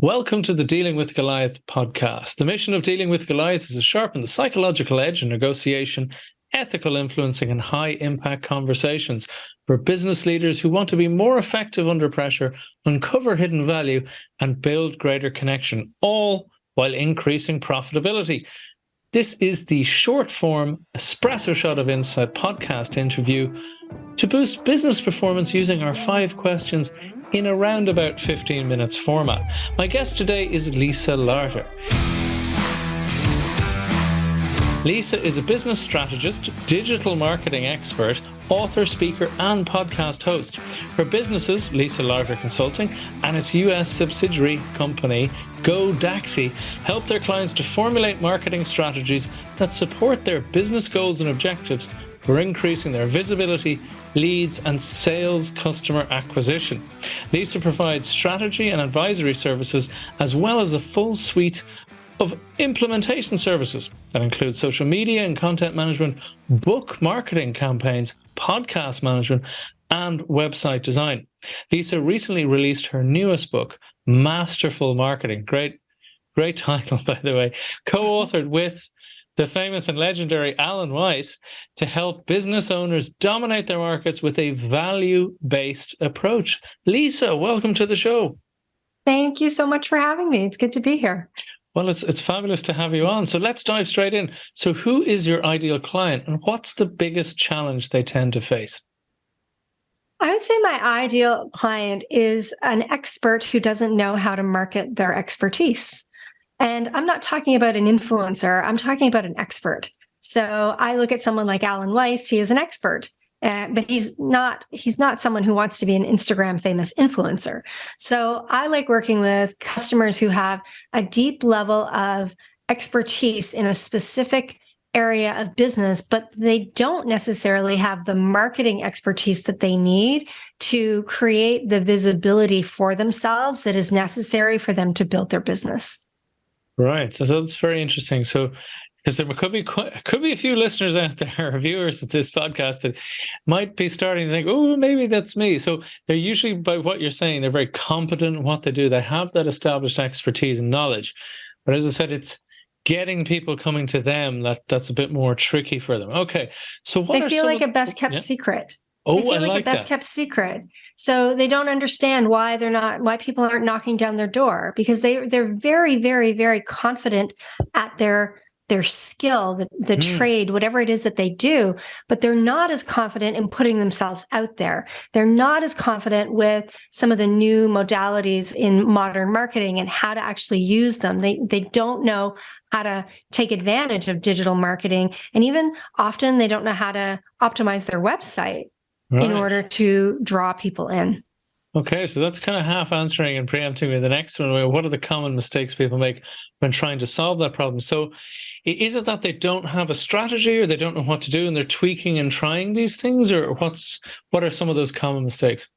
Welcome to the Dealing with Goliath podcast. The mission of Dealing with Goliath is to sharpen the psychological edge in negotiation, ethical influencing, and high-impact conversations for business leaders who want to be more effective under pressure, uncover hidden value, and build greater connection, all while increasing profitability. This is the short-form espresso shot of insight podcast interview to boost business performance using our 5 questions in around about 15 minutes format. My guest today is Lisa Larter. Lisa is a business strategist, digital marketing expert, author, speaker, and podcast host. Her businesses, Lisa Larter Consulting and its US subsidiary company, Go Daxxi, help their clients to formulate marketing strategies that support their business goals and objectives for increasing their visibility, leads, and sales customer acquisition. Lisa provides strategy and advisory services, as well as a full suite of implementation services that include social media and content management, book marketing campaigns, podcast management, and website design. Lisa recently released her newest book, Masterful Marketing. Great title, by the way. Co-authored with the famous and legendary Alan Weiss to help business owners dominate their markets with a value-based approach. Lisa, welcome to the show. Thank you so much for having me. It's good to be here. Well, it's fabulous to have you on. So let's dive straight in. So who is your ideal client and what's the biggest challenge they tend to face? I would say my ideal client is an expert who doesn't know how to market their expertise. And I'm not talking about an influencer. I'm talking about an expert. So I look at someone like Alan Weiss. He is an expert, but he's not someone who wants to be an Instagram famous influencer. So I like working with customers who have a deep level of expertise in a specific area of business, but they don't necessarily have the marketing expertise that they need to create the visibility for themselves that is necessary for them to build their business. Right. So that's very interesting. So, because there could be a few listeners out there, viewers of this podcast, that might be starting to think, oh, maybe that's me. So they're usually, by what you're saying, they're very competent in what they do. They have that established expertise and knowledge. But as I said, it's getting people coming to them that's a bit more tricky for them. Okay. So what they feel like a best kept secret. Oh, they feel I like a best kept secret. So they don't understand why people aren't knocking down their door, because they're very, very, very confident at their skill, the trade, whatever it is that they do, but they're not as confident in putting themselves out there. They're not as confident with some of the new modalities in modern marketing and how to actually use them. They don't know how to take advantage of digital marketing. And even often they don't know how to optimize their website in order to draw people in. Okay, so that's kind of half answering and preempting me the next one. What are the common mistakes people make when trying to solve that problem? So is it that they don't have a strategy, or they don't know what to do and they're tweaking and trying these things, or what are some of those common mistakes?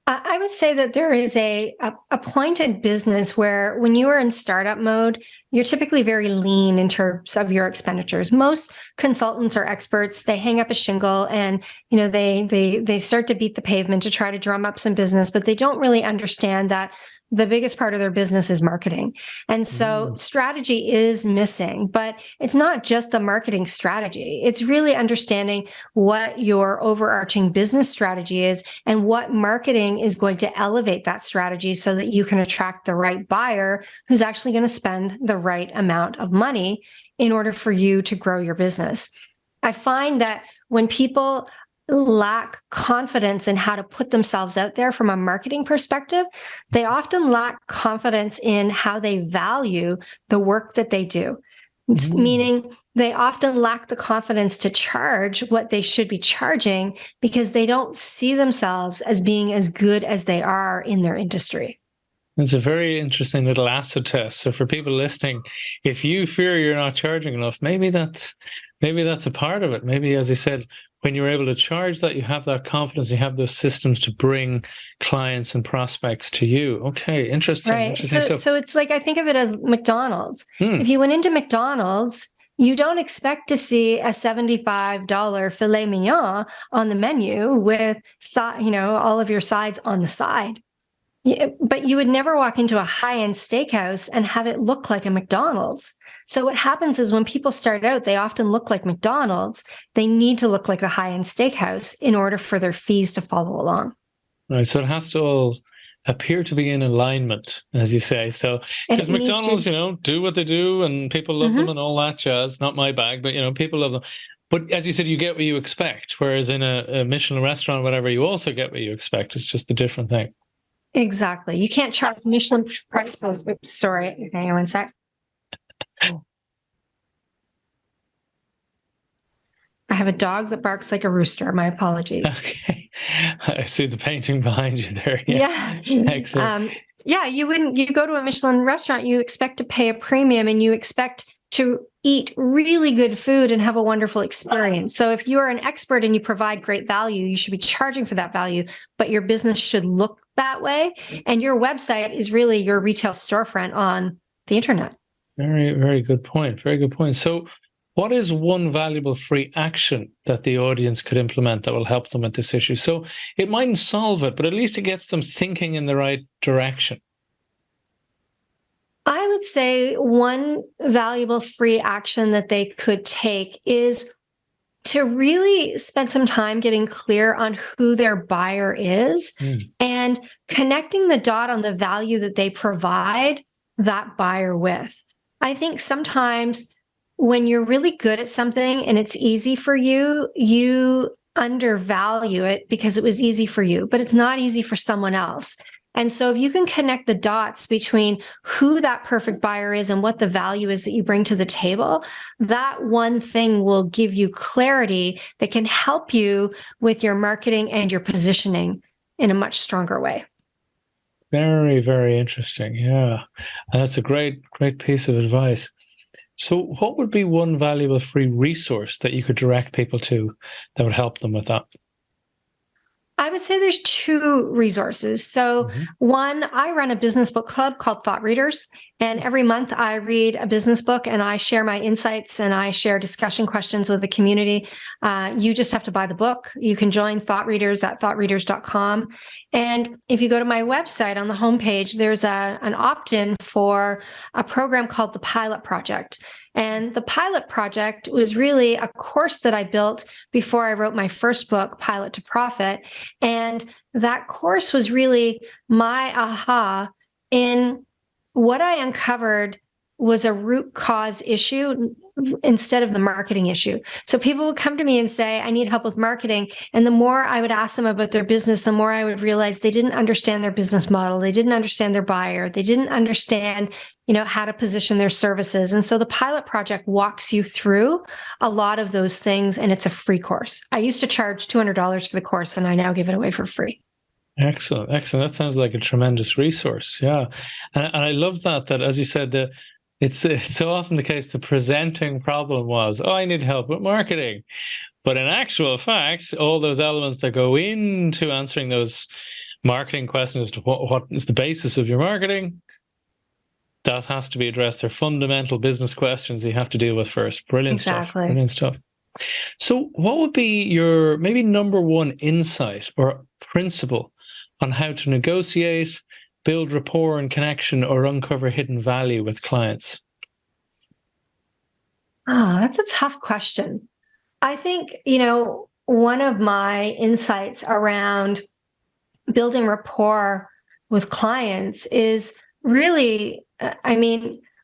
I would say that there is a point in business where when you are in startup mode, you're typically very lean in terms of your expenditures. Most consultants or experts, they hang up a shingle and, they start to beat the pavement to try to drum up some business, but they don't really understand that the biggest part of their business is marketing. And so strategy is missing, but it's not just the marketing strategy. It's really understanding what your overarching business strategy is and what marketing is going to elevate that strategy so that you can attract the right buyer who's actually going to spend the right amount of money in order for you to grow your business. I find that when people lack confidence in how to put themselves out there from a marketing perspective, they often lack confidence in how they value the work that they do. Meaning they often lack the confidence to charge what they should be charging because they don't see themselves as being as good as they are in their industry. It's a very interesting little acid test. So for people listening, if you fear you're not charging enough, maybe that's a part of it. Maybe, as I said, when you're able to charge that, you have that confidence, you have those systems to bring clients and prospects to you. Okay, interesting. Right. Interesting so it's like, I think of it as McDonald's. If you went into McDonald's, you don't expect to see a $75 filet mignon on the menu with, all of your sides on the side. Yeah, but you would never walk into a high-end steakhouse and have it look like a McDonald's. So what happens is when people start out, they often look like McDonald's. They need to look like a high-end steakhouse in order for their fees to follow along. Right. So it has to all appear to be in alignment, as you say. So because McDonald's, do what they do and people love them and all that jazz. Not my bag, but people love them. But as you said, you get what you expect. Whereas in a Michelin restaurant, whatever, you also get what you expect. It's just a different thing. Exactly. You can't charge Michelin prices. Oops, sorry. Hang on one sec. I have a dog that barks like a rooster. My apologies. Okay. I see the painting behind you there. Yeah. Excellent. You go to a Michelin restaurant, you expect to pay a premium and you expect to eat really good food and have a wonderful experience. So if you are an expert and you provide great value, you should be charging for that value, but your business should look that way. And your website is really your retail storefront on the internet. Very, very good point. Very good point. So what is one valuable free action that the audience could implement that will help them with this issue? So it mightn't solve it, but at least it gets them thinking in the right direction. I would say one valuable free action that they could take is to really spend some time getting clear on who their buyer is and connecting the dot on the value that they provide that buyer with. I think sometimes when you're really good at something and it's easy for you, you undervalue it because it was easy for you, but it's not easy for someone else. And so if you can connect the dots between who that perfect buyer is and what the value is that you bring to the table, that one thing will give you clarity that can help you with your marketing and your positioning in a much stronger way. Very, very interesting. Yeah. And that's a great piece of advice. So what would be one valuable free resource that you could direct people to that would help them with that? I would say there's two resources. So one, I run a business book club called Thought Readers. And every month I read a business book and I share my insights and I share discussion questions with the community. You just have to buy the book. You can join Thought Readers at thoughtreaders.com. And if you go to my website on the homepage, there's an opt-in for a program called the Pilot Project. And the Pilot Project was really a course that I built before I wrote my first book, Pilot to Profit. And that course was really my aha in what I uncovered was a root cause issue instead of the marketing issue. So people would come to me and say, I need help with marketing. And the more I would ask them about their business, the more I would realize they didn't understand their business model. They didn't understand their buyer. They didn't understand, how to position their services. And so the Pilot Project walks you through a lot of those things. And it's a free course. I used to charge $200 for the course and I now give it away for free. Excellent. That sounds like a tremendous resource. Yeah. And I love that as you said, it's so often the case the presenting problem was, I need help with marketing. But in actual fact, all those elements that go into answering those marketing questions as to what is the basis of your marketing, that has to be addressed. They're fundamental business questions you have to deal with first. Brilliant stuff. Brilliant stuff. So what would be your maybe number one insight or principle on how to negotiate, build rapport and connection, or uncover hidden value with clients? That's a tough question. I think, one of my insights around building rapport with clients is really,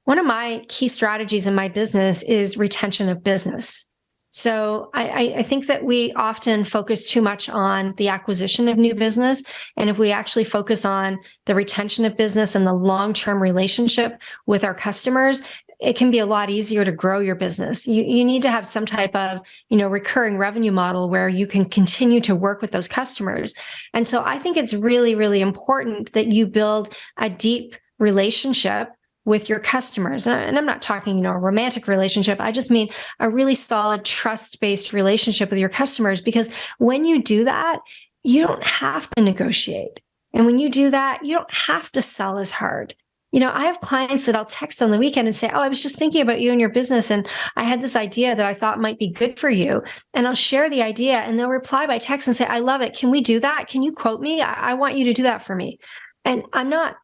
one of my key strategies in my business is retention of business. So I think that we often focus too much on the acquisition of new business. And if we actually focus on the retention of business and the long-term relationship with our customers, it can be a lot easier to grow your business. You need to have some type of, recurring revenue model where you can continue to work with those customers. And so I think it's really, really important that you build a deep relationship with your customers. And I'm not talking, a romantic relationship. I just mean a really solid trust-based relationship with your customers, because when you do that, you don't have to negotiate. And when you do that, you don't have to sell as hard. I have clients that I'll text on the weekend and say, I was just thinking about you and your business. And I had this idea that I thought might be good for you. And I'll share the idea and they'll reply by text and say, I love it. Can we do that? Can you quote me? I want you to do that for me. And I'm not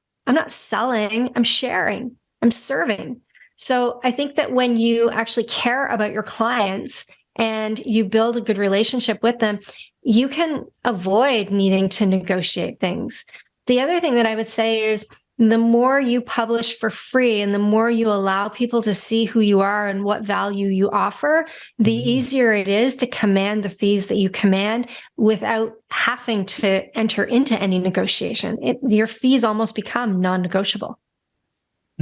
selling, I'm sharing, I'm serving. So I think that when you actually care about your clients and you build a good relationship with them, you can avoid needing to negotiate things. The other thing that I would say is the more you publish for free and the more you allow people to see who you are and what value you offer, the easier it is to command the fees that you command without having to enter into any negotiation. Your fees almost become non-negotiable.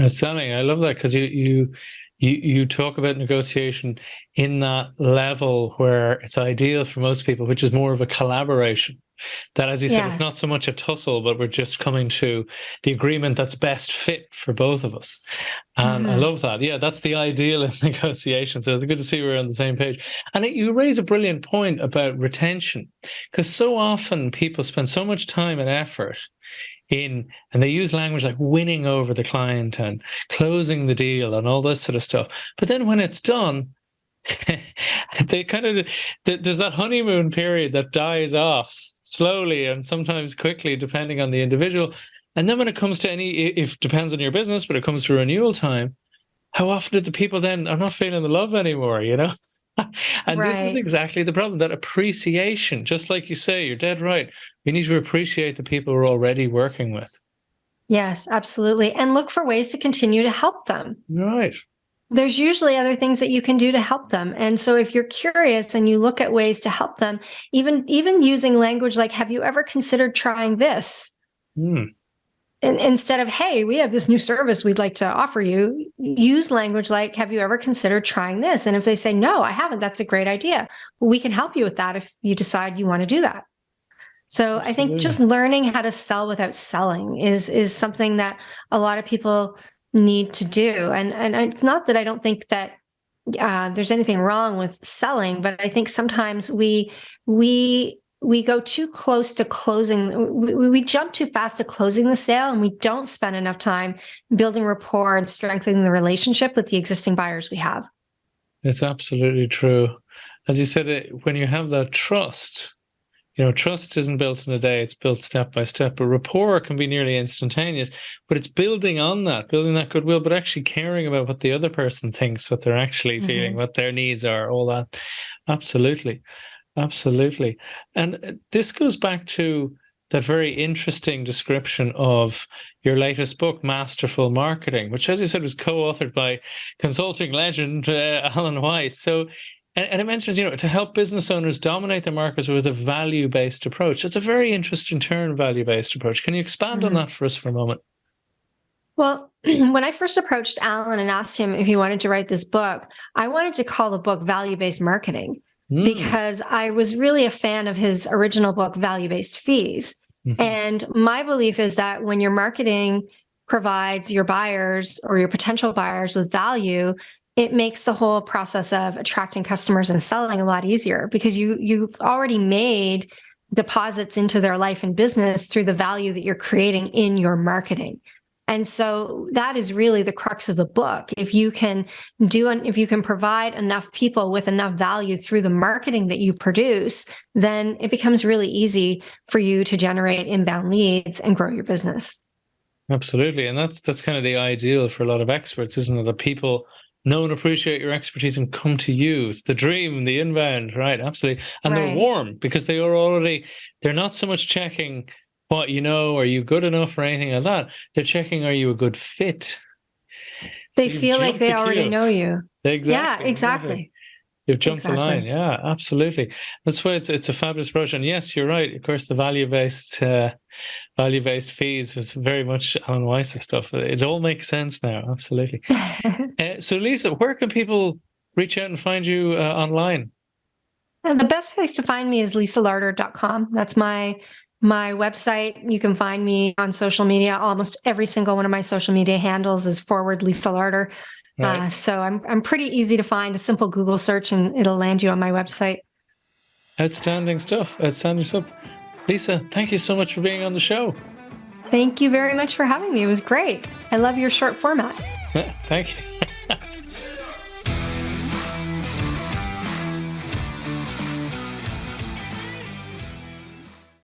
Stunning. I love that, because you talk about negotiation in that level where it's ideal for most people, which is more of a collaboration. That, as you said, it's not so much a tussle, but we're just coming to the agreement that's best fit for both of us. And I love that. Yeah, that's the ideal in negotiation. So it's good to see we're on the same page. And you raise a brilliant point about retention, because so often people spend so much time and effort and they use language like winning over the client and closing the deal and all this sort of stuff. But then when it's done, they kind of, there's that honeymoon period that dies off slowly and sometimes quickly, depending on the individual. And then when it comes to if depends on your business, but it comes to renewal time, how often do the people then are not feeling the love anymore, And this is exactly the problem, that appreciation, just like you say, you're dead right. We need to appreciate the people we're already working with. Yes, absolutely. And look for ways to continue to help them. Right. There's usually other things that you can do to help them. And so if you're curious and you look at ways to help them, even using language like, have you ever considered trying this? Instead of, hey, we have this new service we'd like to offer you, use language like, have you ever considered trying this? And if they say, no, I haven't, that's a great idea. Well, we can help you with that if you decide you want to do that. So absolutely. I think just learning how to sell without selling is something that a lot of people need to do. And it's not that I don't think that there's anything wrong with selling, but I think sometimes we go too close to closing. We jump too fast to closing the sale, and we don't spend enough time building rapport and strengthening the relationship with the existing buyers we have. It's absolutely true. As you said, when you have that trust, trust isn't built in a day, it's built step by step. But rapport can be nearly instantaneous, but it's building that goodwill, but actually caring about what the other person thinks, what they're actually feeling, what their needs are, all that. Absolutely. Absolutely. And this goes back to that very interesting description of your latest book, Masterful Marketing, which, as you said, was co-authored by consulting legend Alan Weiss. So, and it mentions, to help business owners dominate the markets with a value-based approach. It's a very interesting term, value-based approach. Can you expand on that for us for a moment? Well, when I first approached Alan and asked him if he wanted to write this book, I wanted to call the book Value-Based Marketing, because I was really a fan of his original book, Value-Based Fees. And my belief is that when your marketing provides your buyers or your potential buyers with value, it makes the whole process of attracting customers and selling a lot easier, because you've already made deposits into their life and business through the value that you're creating in your marketing. And so that is really the crux of the book. If you can provide enough people with enough value through the marketing that you produce, then it becomes really easy for you to generate inbound leads and grow your business. Absolutely. And that's kind of the ideal for a lot of experts, isn't it? That people know and appreciate your expertise and come to you. It's the dream, the inbound, right? Absolutely. And they're warm, because they're not so much checking what are you good enough or anything like that. They're checking, are you a good fit? They feel like they already know you. Exactly. Yeah, exactly. You've jumped the line. Yeah, absolutely. That's why it's a fabulous approach. And yes, you're right. Of course, the value-based fees was very much Alan Weiss' stuff. It all makes sense now. Absolutely. So Lisa, where can people reach out and find you online? The best place to find me is lisalarter.com. That's my website. You can find me on social media. Almost every single one of my social media handles is / Lisa Larter. Right. So I'm pretty easy to find. A simple Google search and it'll land you on my website. Outstanding stuff. Lisa, thank you so much for being on the show. Thank you very much for having me. It was great. I love your short format. Thank you.